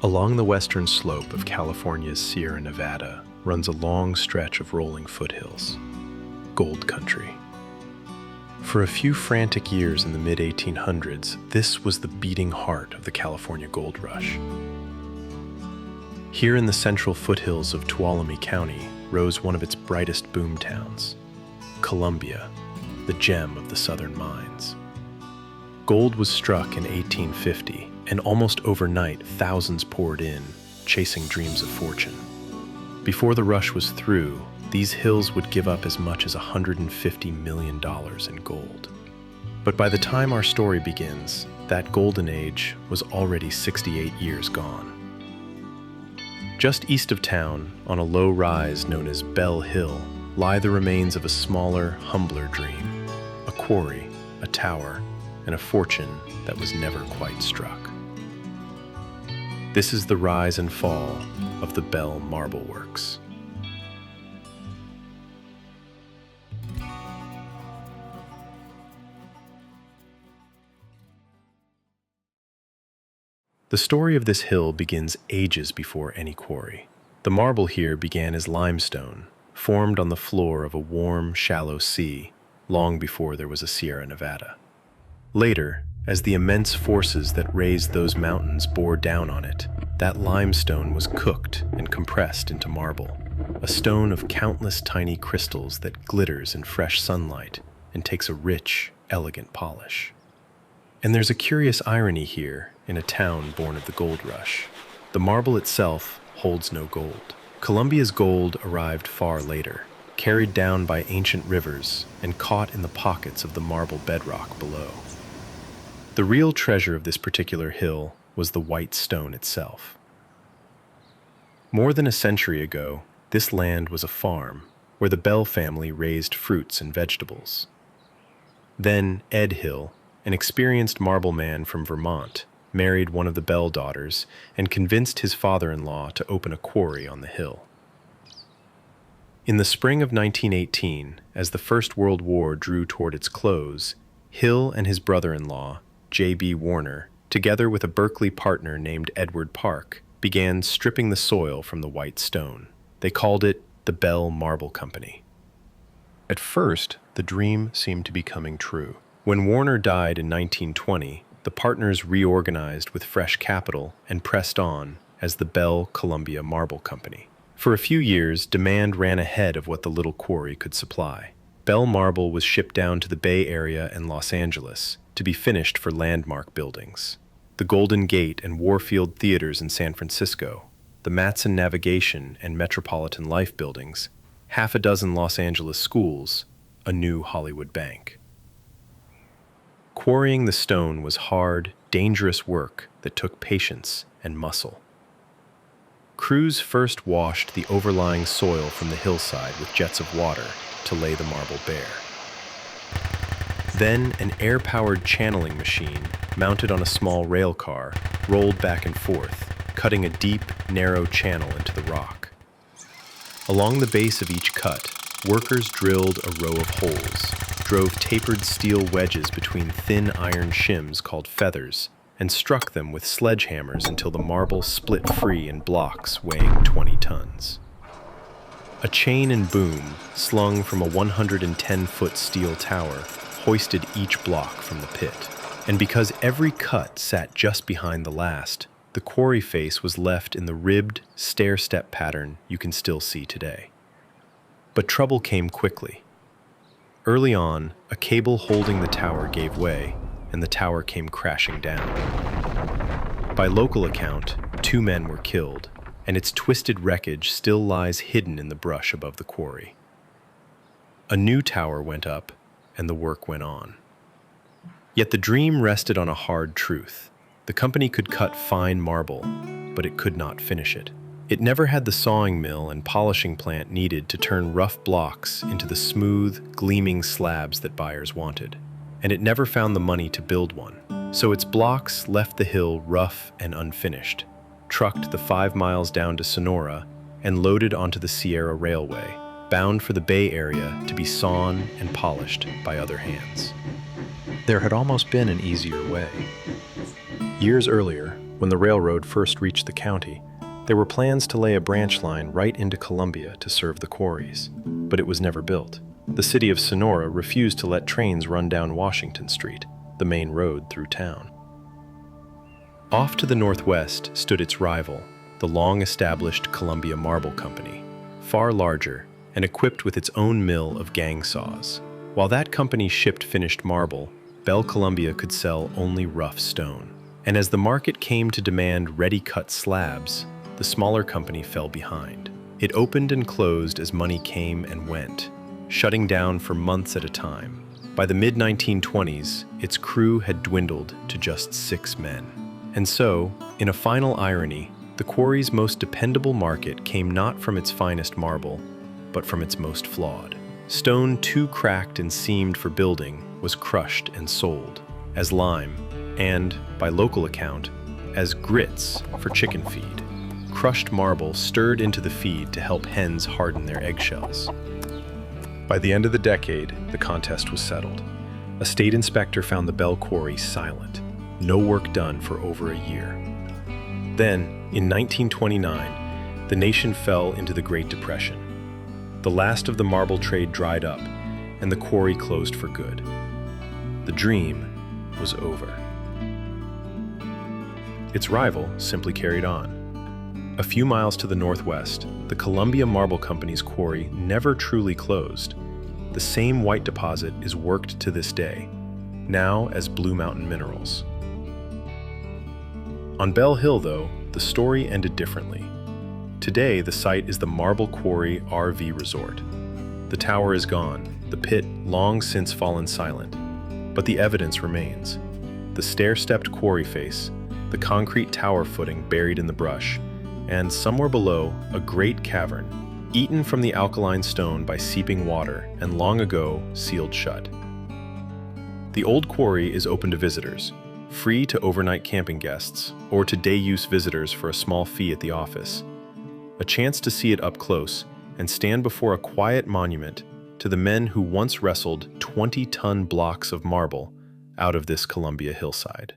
Along the western slope of California's Sierra Nevada runs a long stretch of rolling foothills, gold country. For a few frantic years in the mid-1800s, this was the beating heart of the California gold rush. Here in the central foothills of Tuolumne County rose one of its brightest boom towns, Columbia, the gem of the southern mines. Gold was struck in 1850, and almost overnight thousands poured in, chasing dreams of fortune. Before the rush was through, these hills would give up as much as $150 million in gold. But by the time our story begins, that golden age was already 68 years gone. Just east of town, on a low rise known as Bell Hill, lie the remains of a smaller, humbler dream, a quarry, a tower, and a fortune that was never quite struck. This is the rise and fall of the Bell Marble Works. The story of this hill begins ages before any quarry. The marble here began as limestone, formed on the floor of a warm, shallow sea, long before there was a Sierra Nevada. Later, as the immense forces that raised those mountains bore down on it, that limestone was cooked and compressed into marble, a stone of countless tiny crystals that glitters in fresh sunlight and takes a rich, elegant polish. And there's a curious irony here in a town born of the gold rush. The marble itself holds no gold. Columbia's gold arrived far later, carried down by ancient rivers and caught in the pockets of the marble bedrock below. The real treasure of this particular hill was the white stone itself. More than a century ago, this land was a farm where the Bell family raised fruits and vegetables. Then Ed Hill, an experienced marble man from Vermont, married one of the Bell daughters and convinced his father-in-law to open a quarry on the hill. In the spring of 1918, as the First World War drew toward its close, Hill and his brother-in-law, J.B. Warner, together with a Berkeley partner named Edward Park, began stripping the soil from the white stone. They called it the Bell Marble Company. At first, the dream seemed to be coming true. When Warner died in 1920, the partners reorganized with fresh capital and pressed on as the Bell Columbia Marble Company. For a few years, demand ran ahead of what the little quarry could supply. Bell marble was shipped down to the Bay Area and Los Angeles to be finished for landmark buildings. The Golden Gate and Warfield Theaters in San Francisco, the Matson Navigation and Metropolitan Life buildings, half a dozen Los Angeles schools, a new Hollywood bank. Quarrying the stone was hard, dangerous work that took patience and muscle. Crews first washed the overlying soil from the hillside with jets of water to lay the marble bare. Then an air-powered channeling machine, mounted on a small rail car, rolled back and forth, cutting a deep, narrow channel into the rock. Along the base of each cut, workers drilled a row of holes, drove tapered steel wedges between thin iron shims called feathers, and struck them with sledgehammers until the marble split free in blocks weighing 20 tons. A chain and boom, slung from a 110-foot steel tower, hoisted each block from the pit. And because every cut sat just behind the last, the quarry face was left in the ribbed, stair-step pattern you can still see today. But trouble came quickly. Early on, a cable holding the tower gave way, and the tower came crashing down. By local account, 2 men were killed, and its twisted wreckage still lies hidden in the brush above the quarry. A new tower went up, and the work went on. Yet the dream rested on a hard truth. The company could cut fine marble, but it could not finish it. It never had the sawing mill and polishing plant needed to turn rough blocks into the smooth, gleaming slabs that buyers wanted. And it never found the money to build one. So its blocks left the hill rough and unfinished, trucked the 5 miles down to Sonora, and loaded onto the Sierra Railway, bound for the Bay Area to be sawn and polished by other hands. There had almost been an easier way. Years earlier, When the railroad first reached the county, there were plans to lay a branch line right into Columbia to serve the quarries, but it was never built. The city of Sonora refused to let trains run down Washington Street, the main road through town. Off to the northwest stood its rival, the long-established Columbia Marble Company, far larger and equipped with its own mill of gang saws. While that company shipped finished marble, Bell Columbia could sell only rough stone. And as the market came to demand ready-cut slabs, the smaller company fell behind. It opened and closed as money came and went, shutting down for months at a time. By the mid-1920s, its crew had dwindled to just 6 men. And so, in a final irony, the quarry's most dependable market came not from its finest marble, but from its most flawed. Stone too cracked and seamed for building was crushed and sold as lime and, by local account, as grits for chicken feed. Crushed marble stirred into the feed to help hens harden their eggshells. By the end of the decade, the contest was settled. A state inspector found the Bell Quarry silent, no work done for over a year. Then, in 1929, the nation fell into the Great Depression. The last of the marble trade dried up, and the quarry closed for good. The dream was over. Its rival simply carried on. A few miles to the northwest, the Columbia Marble Company's quarry never truly closed. The same white deposit is worked to this day, now as Blue Mountain Minerals. On Bell Hill, though, the story ended differently. Today, the site is the Marble Quarry RV Resort. The tower is gone, the pit long since fallen silent, but the evidence remains. The stair-stepped quarry face, the concrete tower footing buried in the brush, and somewhere below, a great cavern, eaten from the alkaline stone by seeping water and long ago sealed shut. The old quarry is open to visitors, free to overnight camping guests or to day-use visitors for a small fee at the office. A chance to see it up close and stand before a quiet monument to the men who once wrestled 20-ton blocks of marble out of this Columbia hillside.